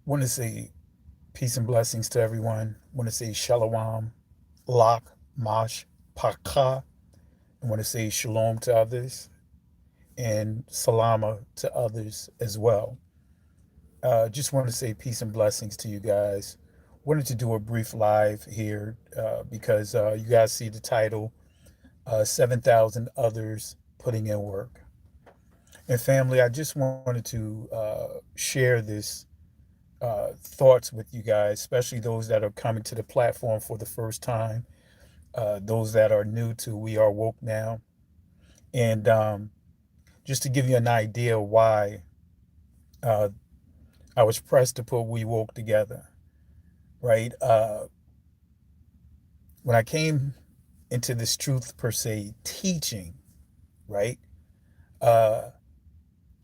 Want to say peace and blessings to everyone. Want to say shalom, lach, mash, paka. I want to say shalom to others and salama to others as well. Just want to say peace and blessings to you guys. Wanted to do a brief live here because you guys see the title 7,000 Others Putting in Work. And family, I just wanted to share this thoughts with you guys, especially those that are coming to the platform for the first time, those that are new to We Are Woke Now. And just to give you an idea why uh, I was pressed to put We Woke together, right? When I came into this truth per se teaching, right? Uh,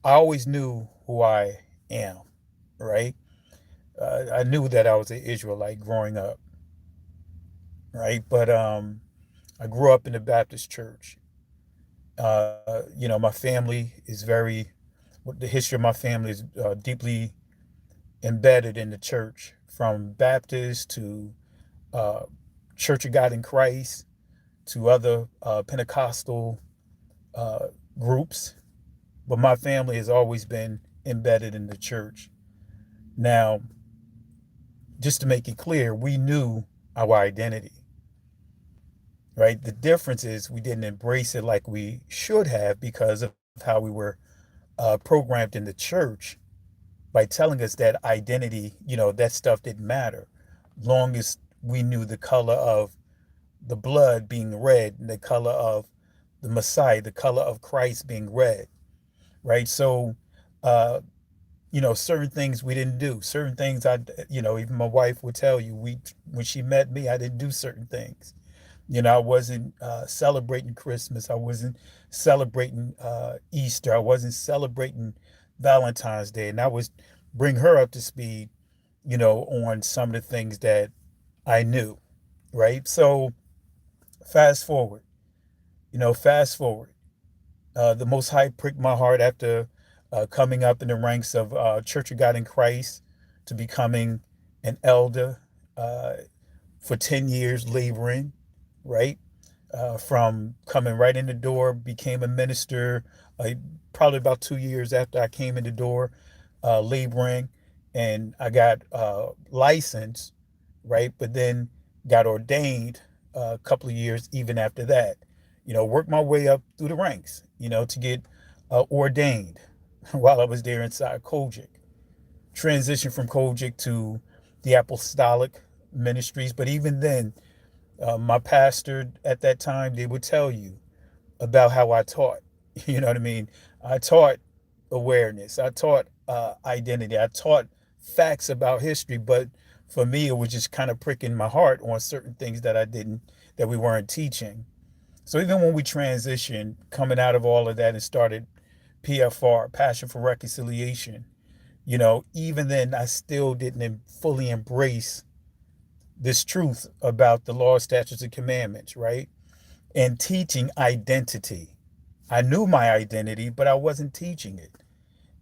I always knew who I am, right? I knew that I was an Israelite growing up, right? But I grew up in the Baptist church. My family is the history of my family is deeply embedded in the church, from Baptist to uh, Church of God in Christ to other Pentecostal uh, groups. But my family has always been embedded in the church. Now, just to make it clear, we knew our identity, right? The difference is we didn't embrace it like we should have because of how we were programmed in the church by telling us that identity, that stuff didn't matter, long as we knew the color of the blood being red and the color of the Messiah, the color of Christ being red, right? So, uh, certain things we didn't do, certain things even my wife would tell you, when she met me, I didn't do certain things. I wasn't celebrating Christmas. I wasn't celebrating Easter. I wasn't celebrating Valentine's Day. And I was bring her up to speed, on some of the things that I knew, right? So fast forward, fast forward. The Most High pricked my heart after coming up in the ranks of Church of God in Christ to becoming an elder uh, for 10 years laboring, right? From coming right in the door, became a minister probably about 2 years after I came in the door, laboring, and I got licensed, right? But then got ordained a couple of years even after that. Worked my way up through the ranks, to get ordained while I was there inside Kojic. Transitioned from Kojic to the Apostolic Ministries, but even then, my pastor at that time, they would tell you about how I taught. You know what I mean? I taught awareness. I taught identity. I taught facts about history. But for me, it was just kind of pricking my heart on certain things that we weren't teaching. So even when we transitioned, coming out of all of that and started PFR, Passion for Reconciliation, even then I still didn't fully embrace this truth about the law, statutes, and commandments, right? And teaching identity. I knew my identity, but I wasn't teaching it.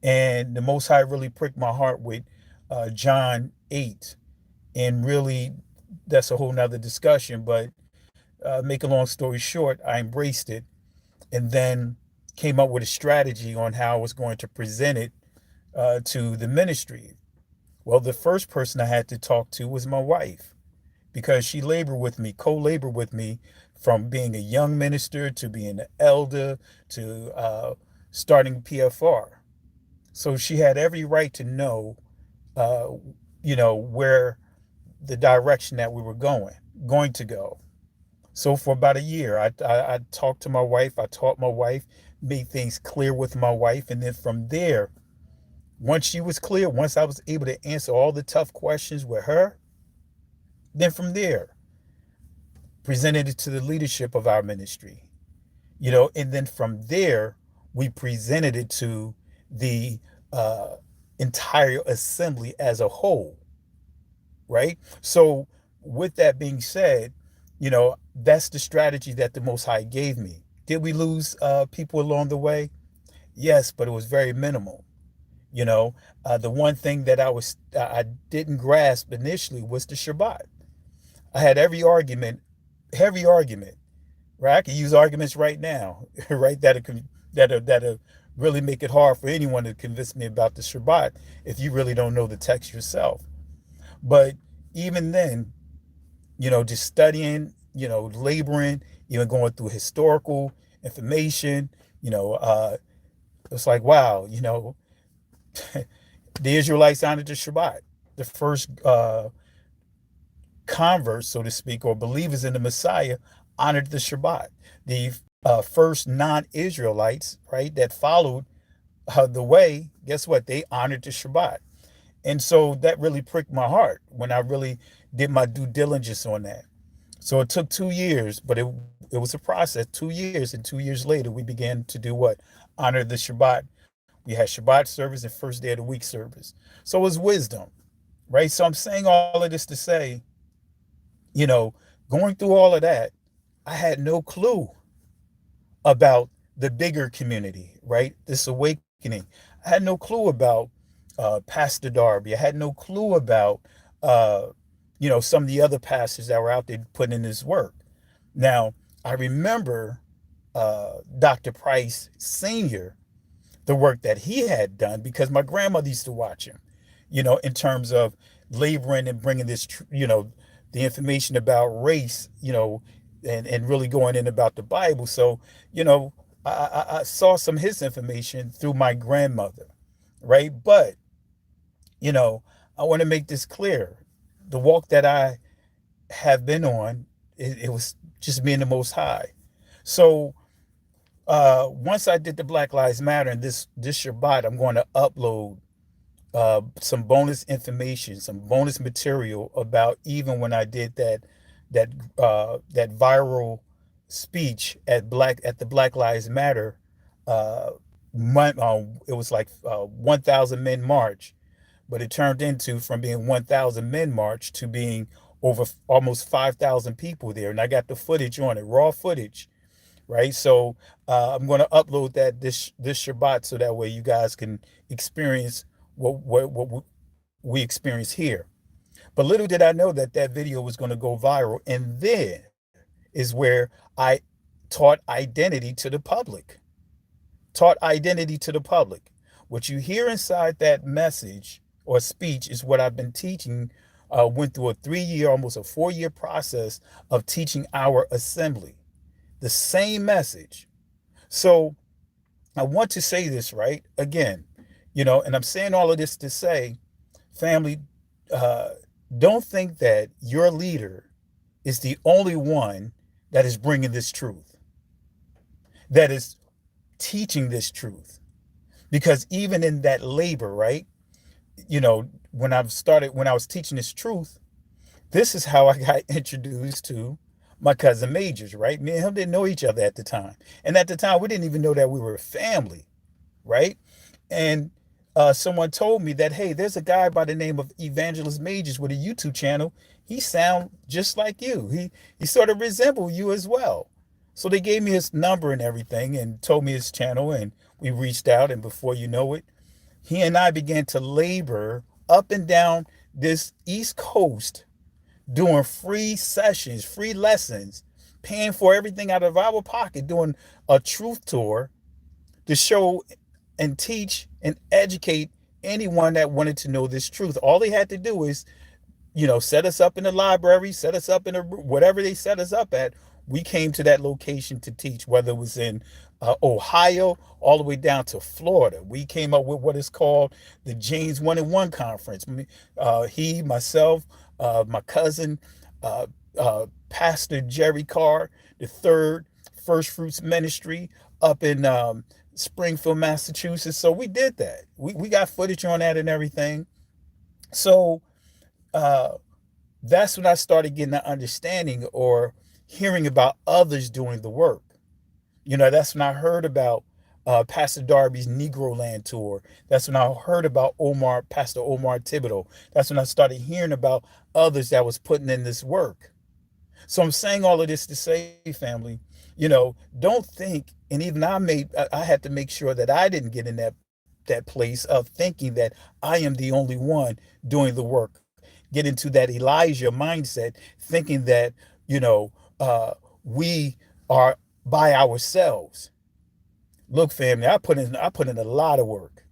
And the Most High really pricked my heart with John 8. And really, that's a whole nother discussion. But make a long story short, I embraced it and then came up with a strategy on how I was going to present it to the ministry. Well, the first person I had to talk to was my wife because she labored with me, co-labored with me from being a young minister to being an elder to starting PFR. So she had every right to know, uh, where the direction that we were going to go. So for about a year, I talked to my wife, I taught my wife, made things clear with my wife. And then from there, once she was clear, once I was able to answer all the tough questions with her, then from there, presented it to the leadership of our ministry, and then from there, we presented it to the uh, entire assembly as a whole, right? So, with that being said, that's the strategy that the Most High gave me. Did we lose people along the way? Yes, but it was very minimal. You know, the one thing that I didn't grasp initially was the Shabbat. I had every argument, heavy argument, right? I could use arguments right now, right? That'll really make it hard for anyone to convince me about the Shabbat if you really don't know the text yourself. But even then, just studying, laboring, even going through historical information, you know, uh, it's like, wow, the Israelites honored the Shabbat. The first converts, so to speak, or believers in the Messiah honored the Shabbat. The first non-Israelites, right, that followed the way, guess what? They honored the Shabbat. And so that really pricked my heart when I really did my due diligence on that. So it took 2 years, but it was a process. 2 years, and 2 years later, we began to do what? Honor the Shabbat. We had Shabbat service and first day of the week service. So it was wisdom, right? So I'm saying all of this to say, you know, going through all of that, I had no clue about the bigger community, right? This awakening. I had no clue about Pastor Darby. I had no clue about, uh, some of the other pastors that were out there putting in this work. Now, I remember Dr. Price Sr., the work that he had done, because my grandmother used to watch him, in terms of laboring and bringing this, the information about race, and really going in about the Bible. So, you know, I saw some of his information through my grandmother, right? But, you know, I want to make this clear. The walk that I have been on, it was just being the most high. So once I did the Black Lives Matter and this Shabbat, I'm going to upload some bonus information, some bonus material about even when I did that that viral speech at the Black Lives Matter. Uh, it was like 1,000 men march, but it turned into from being 1,000 men march to being over almost 5,000 people there, and I got the footage on it, raw footage, right? So I'm going to upload that this Shabbat so that way you guys can experience what we experience here. But little did I know that that video was going to go viral, and there is where I taught identity to the public. Taught identity to the public. What you hear inside that message or speech is what I've been teaching. Went through a 3 year, almost a 4 year process of teaching our assembly. The same message. So I want to say this right again, and I'm saying all of this to say, family, uh, don't think that your leader is the only one that is bringing this truth, that is teaching this truth. Because even in that labor, right? When I was teaching this truth, this is how I got introduced to my cousin Majors, right? Me and him didn't know each other at the time. And at the time, we didn't even know that we were a family, right? And someone told me that, hey, there's a guy by the name of Evangelist Majors with a YouTube channel. He sounds just like you. He sort of resembled you as well. So they gave me his number and everything and told me his channel, and we reached out. And before you know it, he and I began to labor up and down this East Coast doing free sessions, free lessons, paying for everything out of our pocket, doing a truth tour to show and teach and educate anyone that wanted to know this truth. All they had to do is, set us up in the library, set us up in whatever they set us up at. We came to that location to teach, whether it was in Ohio, all the way down to Florida. We came up with what is called the James 1-in-1 Conference. Myself, my cousin, Pastor Jerry Carr, the third First Fruits Ministry up in Springfield, Massachusetts. So we did that. We got footage on that and everything. So that's when I started getting that understanding or hearing about others doing the work. That's when I heard about Pastor Darby's Negro Land tour. That's when I heard about Pastor Omar Thibodeau. That's when I started hearing about others that was putting in this work. So I'm saying all of this to say, family, don't think, and even I had to make sure that I didn't get in that that place of thinking that I am the only one doing the work. Get into that Elijah mindset, thinking that, you know, we are by ourselves. Look, family, I put in a lot of work.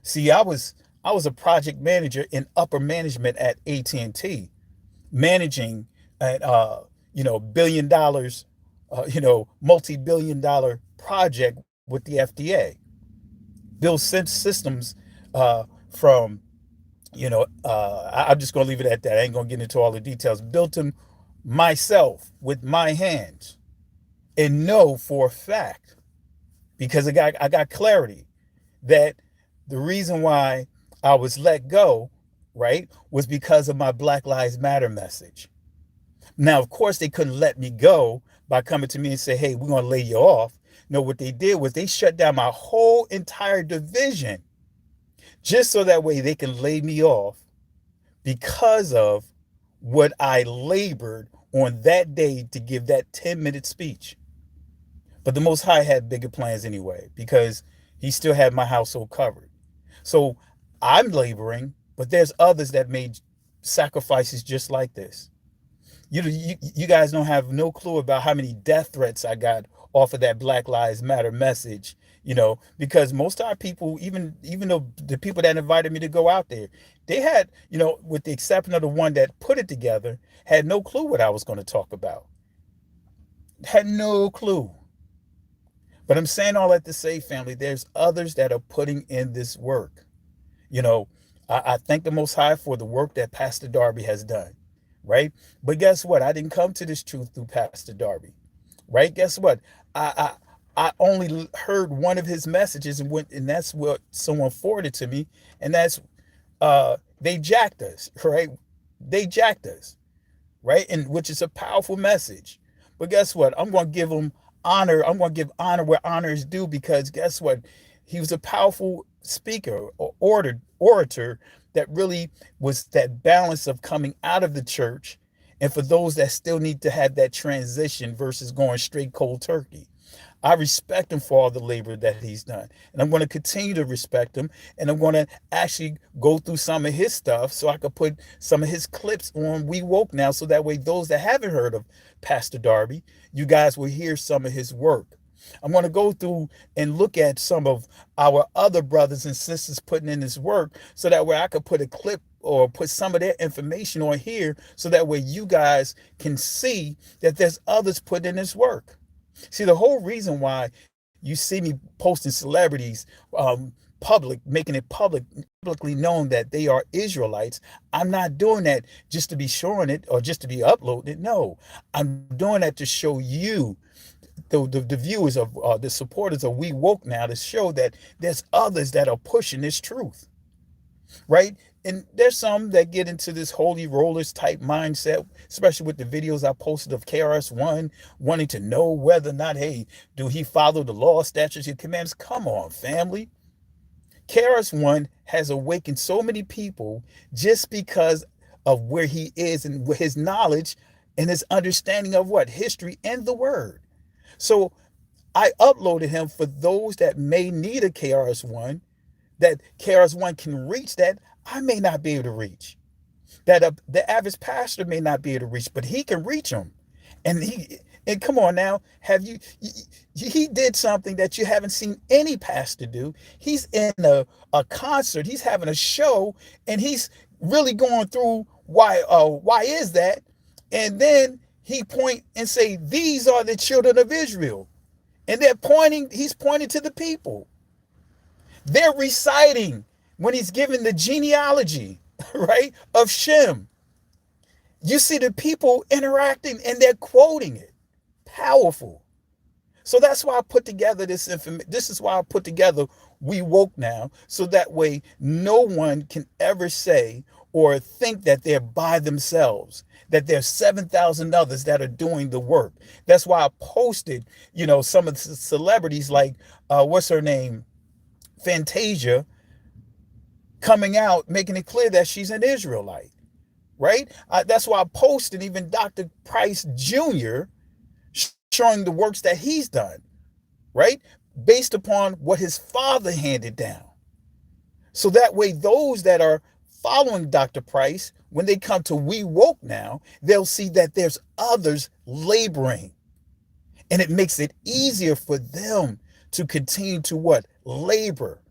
See, I was a project manager in upper management at AT&T, managing at $1 billion, multi-billion-dollar project with the FDA. Build systems from I'm just gonna leave it at that. I ain't gonna get into all the details. Built them myself with my hands, and know for a fact, because I got clarity that the reason why I was let go, right, was because of my Black Lives Matter message. Now, of course, they couldn't let me go by coming to me and say, "Hey, we're gonna lay you off." No, what they did was they shut down my whole entire division just so that way they can lay me off because of what I labored on that day to give that 10-minute speech. But the Most High had bigger plans anyway, because he still had my household covered. So I'm laboring, but there's others that made sacrifices just like this. You guys don't have no clue about how many death threats I got off of that Black Lives Matter message, because most of our people, even though the people that invited me to go out there, they had, with the exception of the one that put it together, had no clue what I was going to talk about. Had no clue. But I'm saying all that to say, family, there's others that are putting in this work. You know, I thank the Most High for the work that Pastor Darby has done, right? But guess what? I didn't come to this truth through Pastor Darby, right? Guess what? I only heard one of his messages, and that's what someone forwarded to me, and that's they jacked us, right? They jacked us, right? And which is a powerful message. But guess what? I'm going to give him honor. I'm going to give honor where honor is due, because guess what? He was a powerful speaker or orator that really was that balance of coming out of the church, and for those that still need to have that transition versus going straight cold turkey. I respect him for all the labor that he's done. And I'm going to continue to respect him. And I'm going to actually go through some of his stuff so I could put some of his clips on We Woke Now. So that way, those that haven't heard of Pastor Darby, you guys will hear some of his work. I'm going to go through and look at some of our other brothers and sisters putting in this work, so that way I could put a clip or put some of their information on here, so that way you guys can see that there's others putting in this work. See, the whole reason why you see me posting celebrities making it publicly known that they are Israelites, I'm not doing that just to be showing it or just to be uploading it. No, I'm doing that to show you, the viewers of the supporters of We Woke Now, to show that there's others that are pushing this truth, right? And there's some that get into this holy rollers type mindset, especially with the videos I posted of KRS-One wanting to know whether or not, hey, do he follow the law, statutes, and commandments? Come on, family. KRS-One has awakened so many people just because of where he is and his knowledge and his understanding of what? History and the word. So I uploaded him for those that may need a KRS-One, that KRS-One can reach, that I may not be able to reach, that the average pastor may not be able to reach, but he can reach them. And come on now, he did something that you haven't seen any pastor do. He's in a concert, he's having a show, and he's really going through why is that? And then he point and say, these are the children of Israel. And he's pointing to the people. They're reciting when he's giving the genealogy, right, of Shem. You see the people interacting and they're quoting it. Powerful. So that's why I put together this information. This is why I put together We Woke Now, so that way no one can ever say or think that they're by themselves, that there's 7,000 others that are doing the work. That's why I posted, some of the celebrities like, what's her name? Fantasia, coming out, making it clear that she's an Israelite, right? That's why I posted even Dr. Price Jr. showing the works that he's done, right? Based upon what his father handed down. So that way, those that are following Dr. Price, when they come to We Woke Now, they'll see that there's others laboring. And it makes it easier for them to continue to what? Labor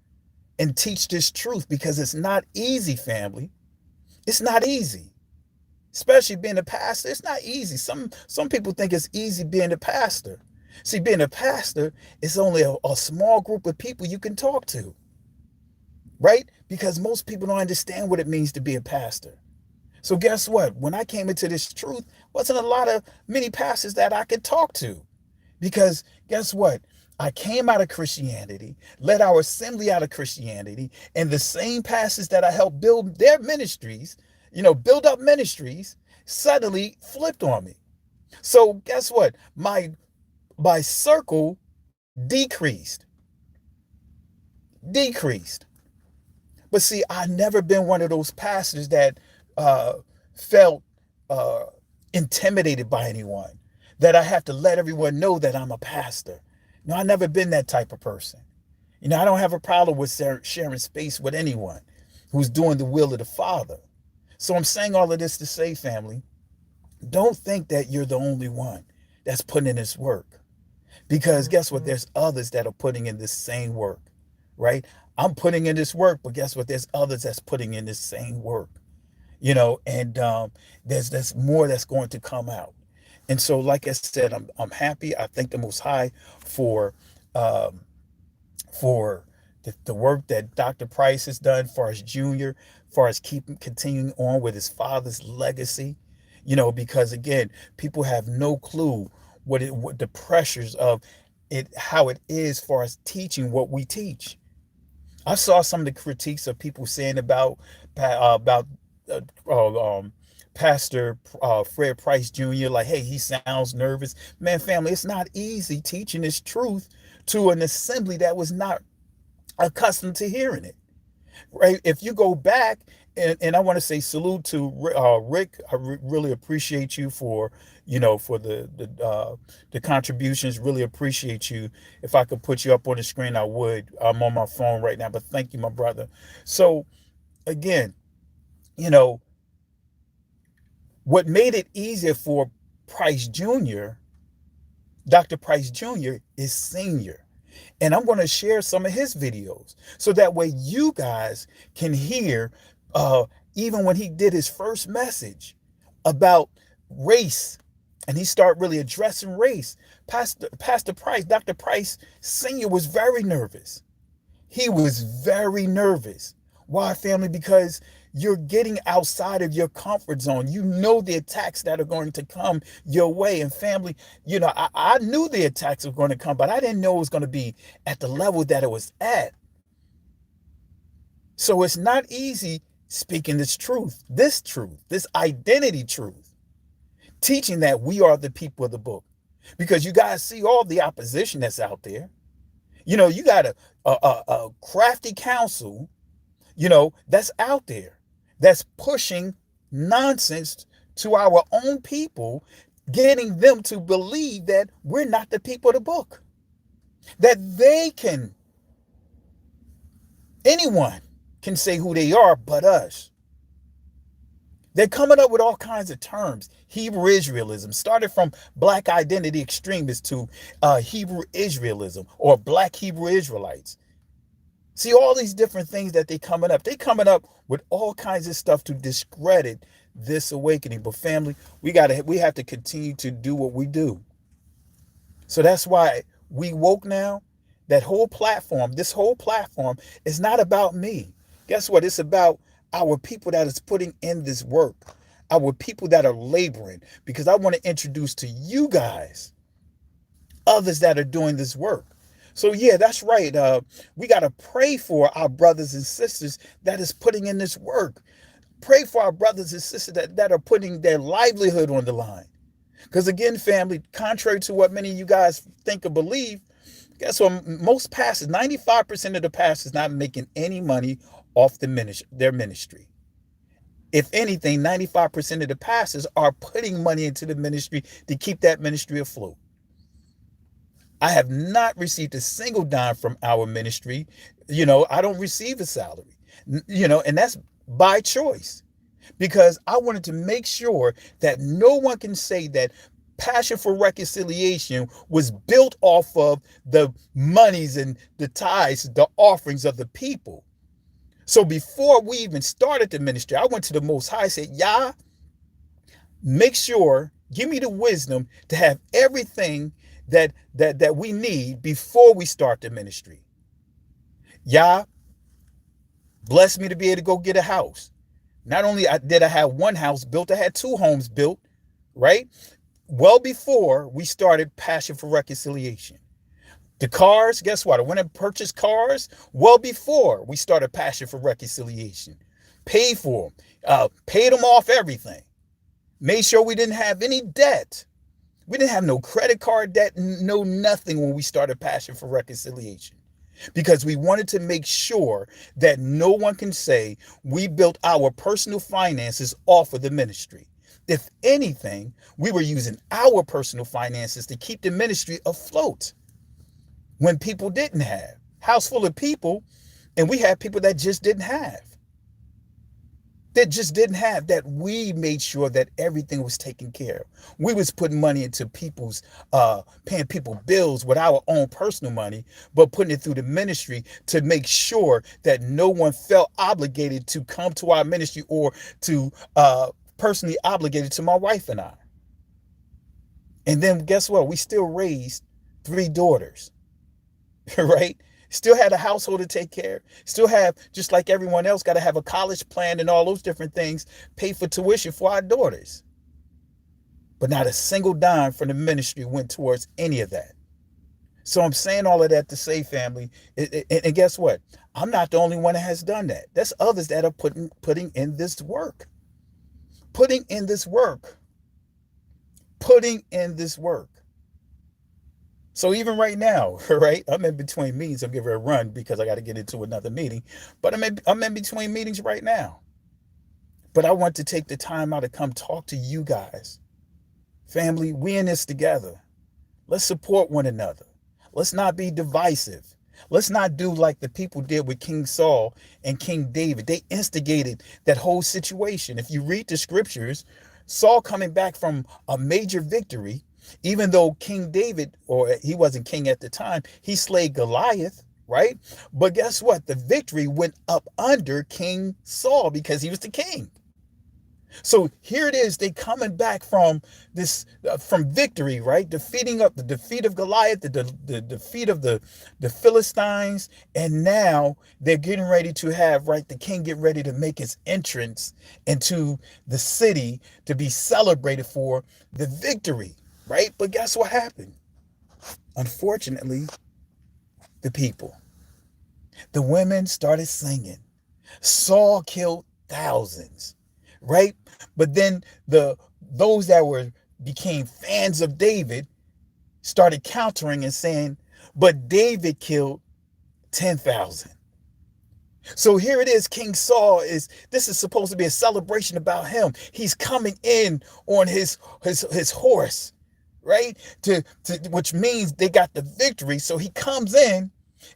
and teach this truth, because it's not easy, family. It's not easy. Especially being a pastor, it's not easy. Some people think it's easy being a pastor. See, being a pastor is only a small group of people you can talk to, right? Because most people don't understand what it means to be a pastor. So guess what? When I came into this truth, wasn't a lot of many pastors that I could talk to. Because guess what? I came out of Christianity, led our assembly out of Christianity, and the same pastors that I helped build their ministries, build up ministries, suddenly flipped on me. So guess what? My circle decreased. Decreased. But see, I've never been one of those pastors that uh, felt uh, intimidated by anyone, that I have to let everyone know that I'm a pastor. No, I've never been that type of person. I don't have a problem with sharing space with anyone who's doing the will of the Father. So I'm saying all of this to say, family, don't think that you're the only one that's putting in this work. Because guess what? There's others that are putting in this same work, right? I'm putting in this work, but guess what? There's others that's putting in this same work, and there's more that's going to come out. And so, like I said, I'm happy. I thank the Most High for um, for the work that Dr. Price has done for us junior, for us continuing on with his father's legacy. Because again, people have no clue what the pressures of it, how it is for us teaching what we teach. I saw some of the critiques of people saying about uh, Pastor Fred Price Jr. Like, hey, he sounds nervous. Man, family, it's not easy teaching this truth to an assembly that was not accustomed to hearing it. Right? If you go back, and I want to say salute to Rick. I really appreciate you for for the contributions. Really appreciate you. If I could put you up on the screen, I would. I'm on my phone right now, but thank you, my brother. So again, you know what made it easier for Price Jr., Dr. Price Jr. is senior. And I'm going to share some of his videos so that way you guys can hear, uh, even when he did his first message about race, and he started really addressing race. Pastor Price, Dr. Price Sr. was very nervous. He was very nervous. Why, family? Because you're getting outside of your comfort zone. You know the attacks that are going to come your way. And family, I knew the attacks were going to come, but I didn't know it was going to be at the level that it was at. So it's not easy speaking this identity truth, teaching that we are the people of the book. Because you guys see all the opposition that's out there. You got a crafty council, that's out there, that's pushing nonsense to our own people, getting them to believe that we're not the people of the book, that anyone can say who they are but us. They're coming up with all kinds of terms. Hebrew Israelism started from black identity extremists to Hebrew Israelism or black Hebrew Israelites. See all these different things that they're coming up. They're coming up with all kinds of stuff to discredit this awakening. But family, we have to continue to do what we do. So that's why We Woke Now, this whole platform is not about me. Guess what? It's about our people that is putting in this work, our people that are laboring, because I want to introduce to you guys others that are doing this work. So yeah, that's right. We got to pray for our brothers and sisters that is putting in this work. Pray for our brothers and sisters that are putting their livelihood on the line. Because again, family, contrary to what many of you guys think or believe, guess what? Most pastors, 95% of the pastors not making any money off their ministry. If anything, 95% of the pastors are putting money into the ministry to keep that ministry afloat. I have not received a single dime from our ministry. I don't receive a salary. And that's by choice, because I wanted to make sure that no one can say that Passion for Reconciliation was built off of the monies and the tithes, the offerings of the people. So before we even started the ministry, I went to the Most High, said, Yah, make sure, give me the wisdom to have everything that we need before we start the ministry. Yah, bless me to be able to go get a house. Not only did I have one house built, I had two homes built, right? Well before we started Passion for Reconciliation. The cars, guess what? I went and purchased cars well before we started Passion for Reconciliation. Paid for them, paid them off everything. Made sure we didn't have any debt. We didn't have no credit card debt, no nothing when we started Passion for Reconciliation. Because we wanted to make sure that no one can say we built our personal finances off of the ministry. If anything, we were using our personal finances to keep the ministry afloat when people didn't have. House full of people, and we had people that just didn't have. That we made sure that everything was taken care of. We was putting money into people's, paying people bills with our own personal money, but putting it through the ministry to make sure that no one felt obligated to come to our ministry or to personally obligated to my wife and I. And then guess what? We still raised 3 daughters, right? Still had a household to take care. Still have, just like everyone else, got to have a college plan and all those different things, pay for tuition for our daughters. But not a single dime from the ministry went towards any of that. So I'm saying all of that to say, family, and guess what? I'm not the only one that has done that. There's others that are putting in this work. Putting in this work. So even right now, right, I'm in between meetings. I'm giving a run because I got to get into another meeting. But I'm in between meetings right now. But I want to take the time out to come talk to you guys. Family, we in this together. Let's support one another. Let's not be divisive. Let's not do like the people did with King Saul and King David. They instigated that whole situation. If you read the scriptures, Saul coming back from a major victory, even though King David, or he wasn't king at the time, he slayed Goliath, right? But guess what? The victory went up under King Saul because he was the king. So here it is, they coming back from this, from victory, right? The defeat of Goliath, the defeat of the Philistines, and now they're getting ready to have, right, the king get ready to make his entrance into the city to be celebrated for the victory, right? But guess what happened? Unfortunately, the women started singing. Saul killed thousands, right? But then those that became fans of David started countering and saying, but David killed 10,000. So here it is, King Saul this is supposed to be a celebration about him. He's coming in on his horse, right? Which means they got the victory. So he comes in,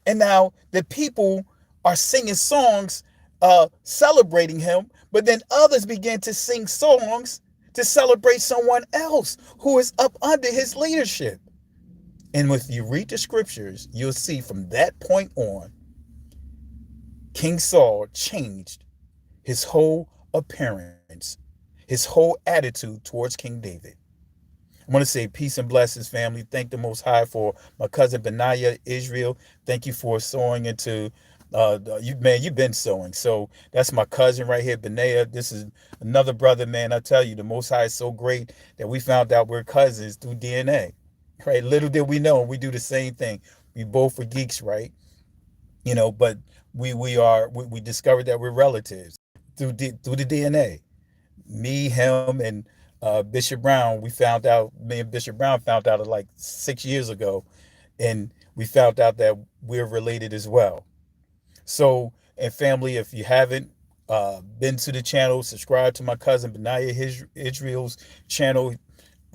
and now the people are singing songs celebrating him, but then others begin to sing songs to celebrate someone else who is up under his leadership. And if you read the scriptures, you'll see from that point on, King Saul changed his whole appearance, his whole attitude towards King David. I want to say peace and blessings, family. Thank the Most High for my cousin Benaiah Israel. Thank you for sowing into you've been sowing. So that's my cousin right here, Benaiah. This is another brother, man. I tell you, the Most High is so great that we found out we're cousins through DNA. Right? Little did we know, we do the same thing. We both were geeks, right? But we discovered that we're relatives through the DNA. Me, him, and Bishop Brown. Me and Bishop Brown found out like 6 years ago, and we found out that we're related as well. So, and family, if you haven't been to the channel, subscribe to my cousin Benaiah Israel's channel.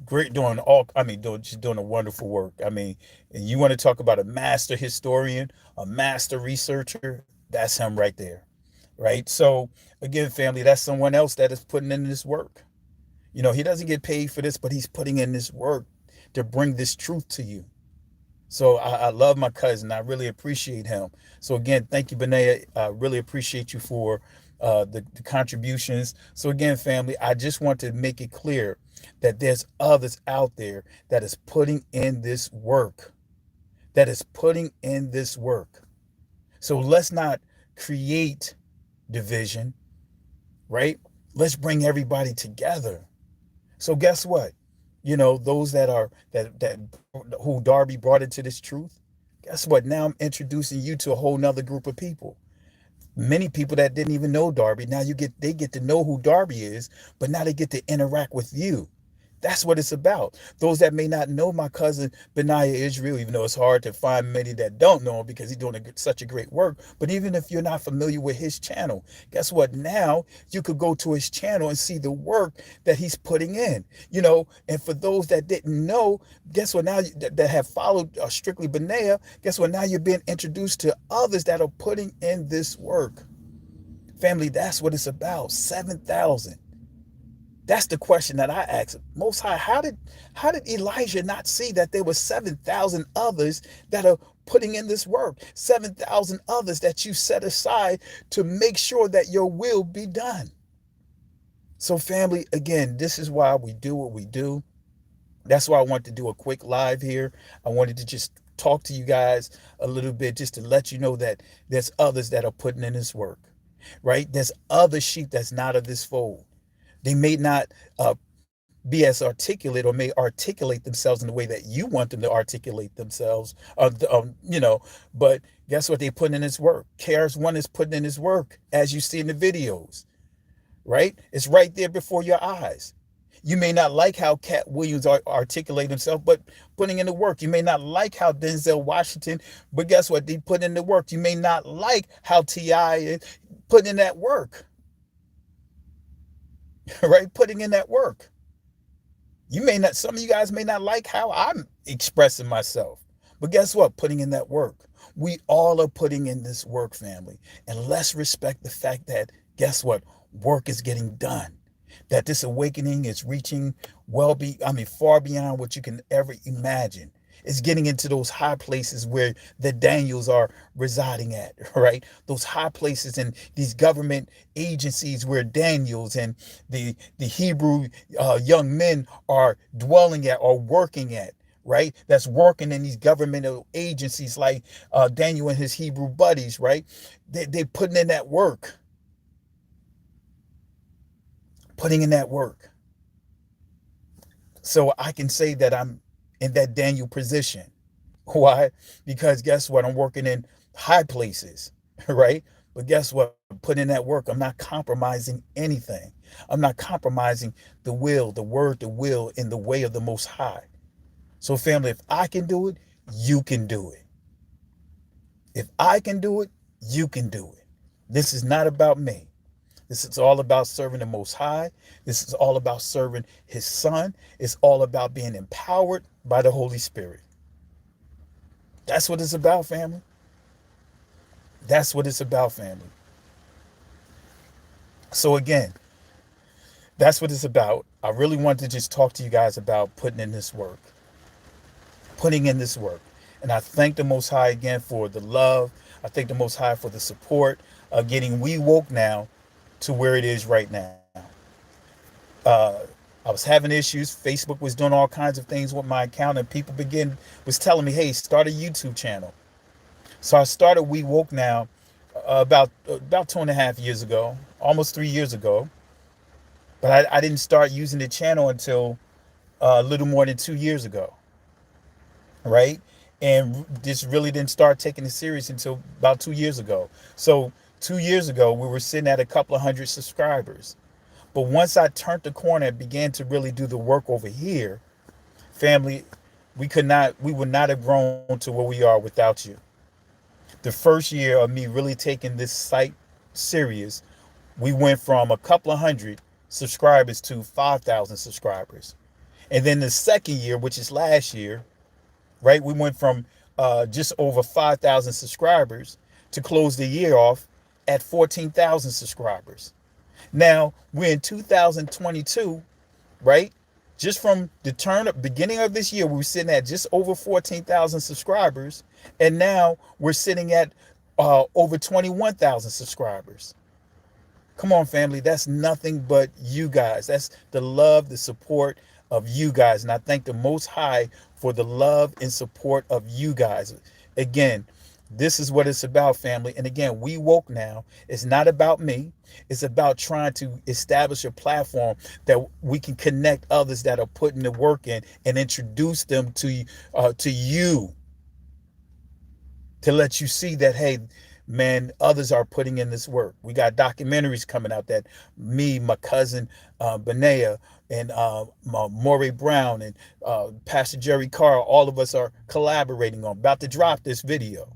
Great, doing a wonderful work. And you want to talk about a master historian, a master researcher, that's him right there. right? So again, family, that's someone else that is putting in this work. He doesn't get paid for this, but he's putting in this work to bring this truth to you. So I love my cousin. I really appreciate him. So again, thank you, Benea. I really appreciate you for the contributions. So again, family, I just want to make it clear that there's others out there that is putting in this work, that is putting in this work. So let's not create division, right? Let's bring everybody together. So guess what? Those that who Darby brought into this truth. Guess what? Now I'm introducing you to a whole nother group of people. Many people that didn't even know Darby. Now they get to know who Darby is, but now they get to interact with you. That's what it's about. Those that may not know my cousin Benaiah Israel, even though it's hard to find many that don't know him because he's doing such a great work. But even if you're not familiar with his channel, guess what? Now you could go to his channel and see the work that he's putting in. And for those that didn't know, guess what? Now that have followed Strictly Benaiah, guess what? Now you're being introduced to others that are putting in this work. Family, that's what it's about. 7,000. That's the question that I ask. Most High, how did Elijah not see that there were 7,000 others that are putting in this work? 7,000 others that you set aside to make sure that your will be done. So family, again, this is why we do what we do. That's why I wanted to do a quick live here. I wanted to just talk to you guys a little bit just to let you know that there's others that are putting in this work, right? There's other sheep that's not of this fold. They may not be as articulate or may articulate themselves in the way that you want them to articulate themselves. But guess what? They put in this work. KRS-One is putting in his work, as you see in the videos, right? It's right there before your eyes. You may not like how Cat Williams articulate himself, but putting in the work. You may not like how Denzel Washington, but guess what? They put in the work. You may not like how T.I. is putting in that work. Right? Putting in that work. Some of you guys may not like how I'm expressing myself, but guess what? Putting in that work. We all are putting in this work, family. And let's respect the fact that, guess what? Work is getting done. That this awakening is reaching far beyond what you can ever imagine. It's getting into those high places where the Daniels are residing at, right? Those high places in these government agencies where Daniels and the Hebrew young men are dwelling at or working at, right? That's working in these governmental agencies like Daniel and his Hebrew buddies, right? They're putting in that work. Putting in that work. So I can say that I'm in that Daniel position. Why? Because guess what? I'm working in high places, right? But guess what? Putting in that work. I'm not compromising anything. I'm not compromising the will, the word, the will in the way of the Most High. So family, if I can do it, you can do it. If I can do it, you can do it. This is not about me. This is all about serving the Most High. This is all about serving His Son. It's all about being empowered by the Holy Spirit. That's what it's about, family. That's what it's about, family. So again, that's what it's about. I really want to just talk to you guys about putting in this work. Putting in this work. And I thank the Most High again for the love. I thank the Most High for the support of getting We Woke Now to where it is right now. I was having issues. Facebook was doing all kinds of things with my account, and people was telling me, "Hey, start a YouTube channel." So I started We Woke Now about 2.5 years ago, almost 3 years ago. But I didn't start using the channel until a little more than 2 years ago, right? And this really didn't start taking it serious until about 2 years ago. So 2 years ago, we were sitting at a couple of hundred subscribers. But once I turned the corner and began to really do the work over here, family, we would not have grown to where we are without you. The first year of me really taking this site serious, we went from a couple of hundred subscribers to 5,000 subscribers. And then the second year, which is last year, right, we went from just over 5,000 subscribers to close the year off at 14,000 subscribers. Now we're in 2022, right? Just from the beginning of this year, we were sitting at just over 14,000 subscribers, and now we're sitting at over 21,000 subscribers. Come on, family. That's nothing but you guys. That's the love, the support of you guys. And I thank the Most High for the love and support of you guys. Again, this is what it's about, family. And again, We Woke Now. It's not about me. It's about trying to establish a platform that we can connect others that are putting the work in and introduce them to you, to let you see that, hey, man, others are putting in this work. We got documentaries coming out that me, my cousin Benea, and Maury Brown, and Pastor Jerry Carr, all of us are collaborating on. About to drop this video.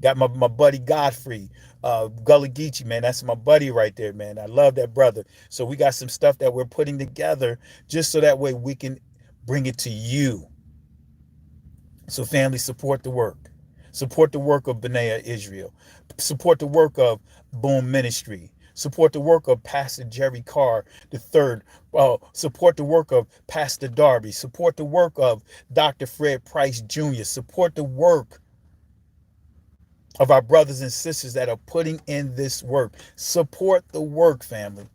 Got my buddy Godfrey, Gullah Geechee, man. That's my buddy right there, man. I love that brother. So we got some stuff that we're putting together just so that way we can bring it to you. So family, support the work. Support the work of Benea Israel. Support the work of Boom Ministry. Support the work of Pastor Jerry Carr III. Support the work of Pastor Darby. Support the work of Dr. Fred Price Jr. Support the work of our brothers and sisters that are putting in this work. Support the work, family.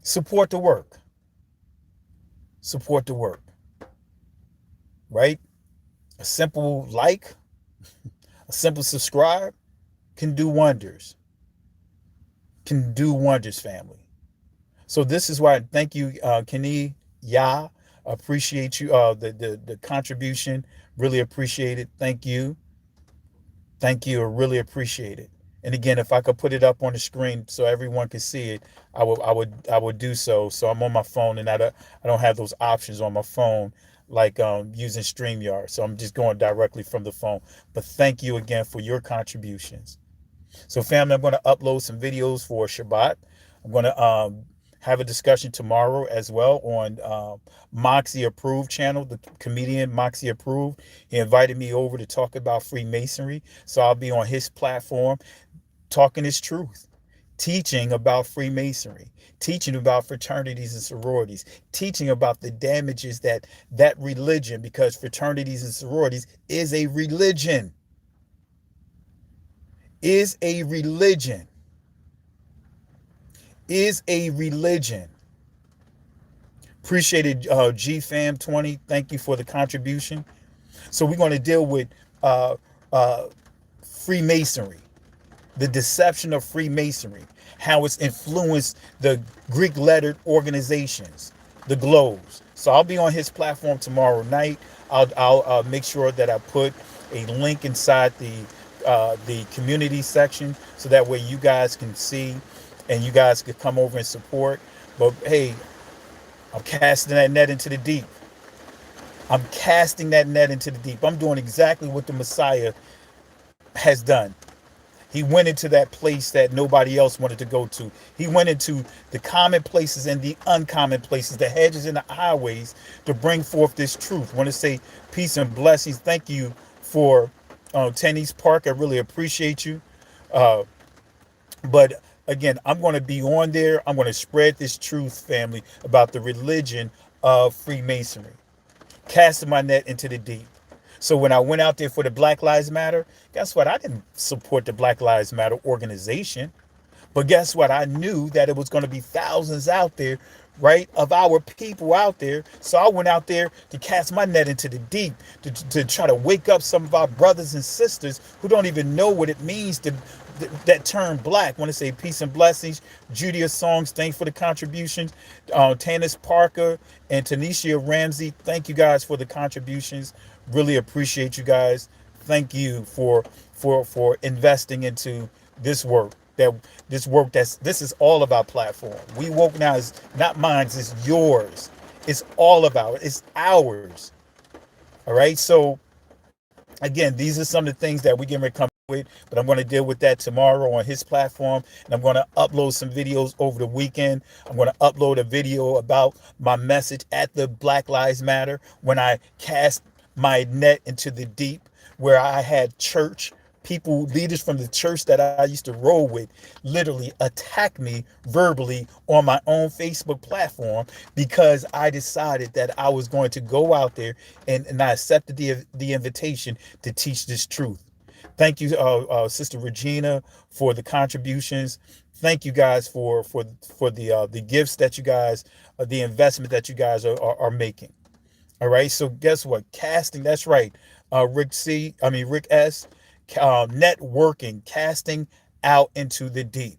Support the work. Support the work. Right? A simple like, a simple subscribe can do wonders. Can do wonders, family. So this is why, thank you, Kenny Yah. Appreciate you, the contribution. Really appreciate it. Thank you. Thank you. I really appreciate it. And again, if I could put it up on the screen so everyone can see it, I would do so. So I'm on my phone, and I don't have those options on my phone like using StreamYard. So I'm just going directly from the phone. But thank you again for your contributions. So family, I'm going to upload some videos for Shabbat. I'm going to have a discussion tomorrow as well on Moxie Approved channel, the comedian Moxie Approved. He invited me over to talk about Freemasonry. So I'll be on his platform talking his truth, teaching about Freemasonry, teaching about fraternities and sororities, teaching about the damages that religion, because fraternities and sororities is a religion, is a religion. Appreciated GFam20. Thank you for the contribution. So we're going to deal with Freemasonry, the deception of Freemasonry, how it's influenced the Greek lettered organizations, the globes. So I'll be on his platform tomorrow night. I'll make sure that I put a link inside the community section so that way you guys can see and you guys could come over and support. But hey, I'm casting that net into the deep. I'm casting that net into the deep. I'm doing exactly what the Messiah has done. He went into that place that nobody else wanted to go to. He went into the common places and the uncommon places, the hedges and the highways, to bring forth this truth. I want to say peace and blessings. Thank you for Tenny's Park. I really appreciate you. But again, I'm going to be on there. I'm going to spread this truth, family, about the religion of Freemasonry. Casting my net into the deep. So when I went out there for the Black Lives Matter, guess what? I didn't support the Black Lives Matter organization. But guess what? I knew that it was going to be thousands out there, right, of our people out there. So I went out there to cast my net into the deep, to try to wake up some of our brothers and sisters who don't even know what it means to that term black. I want to say peace and blessings. Judia Songs, thanks for the contributions. Tanis Parker and Tanisha Ramsey, thank you guys for the contributions. Really appreciate you guys. Thank you for investing into this work. This is all of our platform. We Woke Now is not mine, it's yours. It's all about it. It's ours. All right. So again, these are some of the things that we can come with, but I'm going to deal with that tomorrow on his platform, and I'm going to upload some videos over the weekend. I'm going to upload a video about my message at the Black Lives Matter when I cast my net into the deep, where I had church people, leaders from the church that I used to roll with, literally attacked me verbally on my own Facebook platform because I decided that I was going to go out there and I accepted the invitation to teach this truth. Thank you, Sister Regina, for the contributions. Thank you guys for the gifts that you guys, the investment that you guys are making. All right. So guess what? Casting. That's right. Rick S. Networking, casting out into the deep.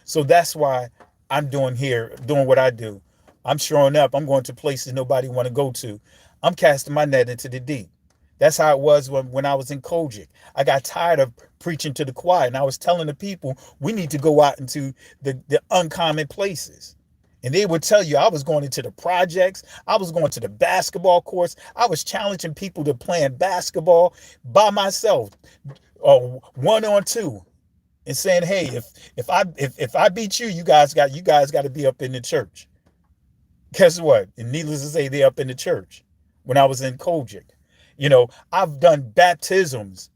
So that's why I'm doing what I do. I'm showing up. I'm going to places nobody want to go to. I'm casting my net into the deep. That's how it was when I was in Kojic. I got tired of preaching to the choir, and I was telling the people we need to go out into the uncommon places. And they would tell you I was going into the projects. I was going to the basketball courts. I was challenging people to playing basketball by myself, one on two, and saying, "Hey, if I beat you, you guys got to be up in the church." Guess what? And needless to say, they're up in the church when I was in Kojic. I've done baptisms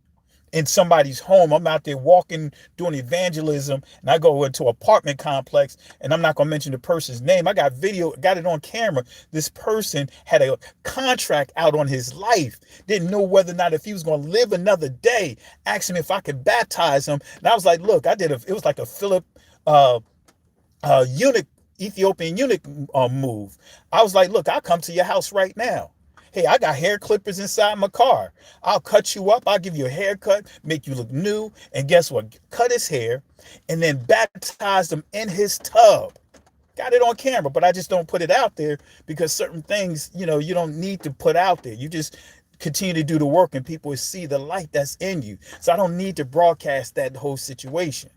in somebody's home. I'm out there walking, doing evangelism, and I go into an apartment complex, and I'm not going to mention the person's name. I got video, got it on camera. This person had a contract out on his life, didn't know whether or not if he was going to live another day, asked me if I could baptize him. And I was like, look, it was like a Philip eunuch, Ethiopian eunuch move. I was like, look, I'll come to your house right now. Hey, I got hair clippers inside my car. I'll cut you up. I'll give you a haircut, make you look new. And guess what? Cut his hair and then baptize him in his tub. Got it on camera, but I just don't put it out there because certain things, you don't need to put out there. You just continue to do the work and people will see the light that's in you. So I don't need to broadcast that whole situation.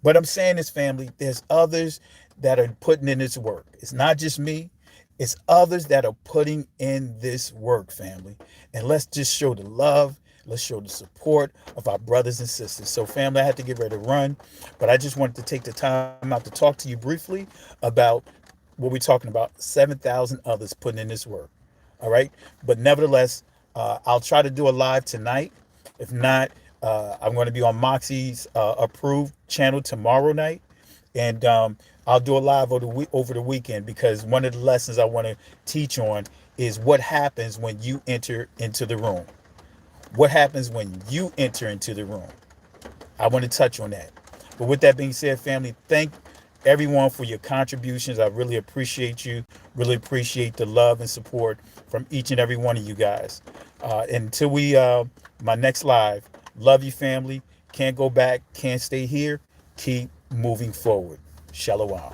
But I'm saying this, family, there's others that are putting in this work. It's not just me. It's others that are putting in this work, family. And let's just show the love. Let's show the support of our brothers and sisters. So, family, I had to get ready to run, but I just wanted to take the time out to talk to you briefly about what we're talking about, 7,000 others putting in this work. All right. But nevertheless, I'll try to do a live tonight. If not, I'm going to be on Moxie's approved channel tomorrow night. And I'll do a live over the weekend because one of the lessons I want to teach on is what happens when you enter into the room. What happens when you enter into the room? I want to touch on that. But with that being said, family, thank everyone for your contributions. I really appreciate you. Really appreciate the love and support from each and every one of you guys. Until my next live, love you, family. Can't go back. Can't stay here. Keep moving forward. Shalom.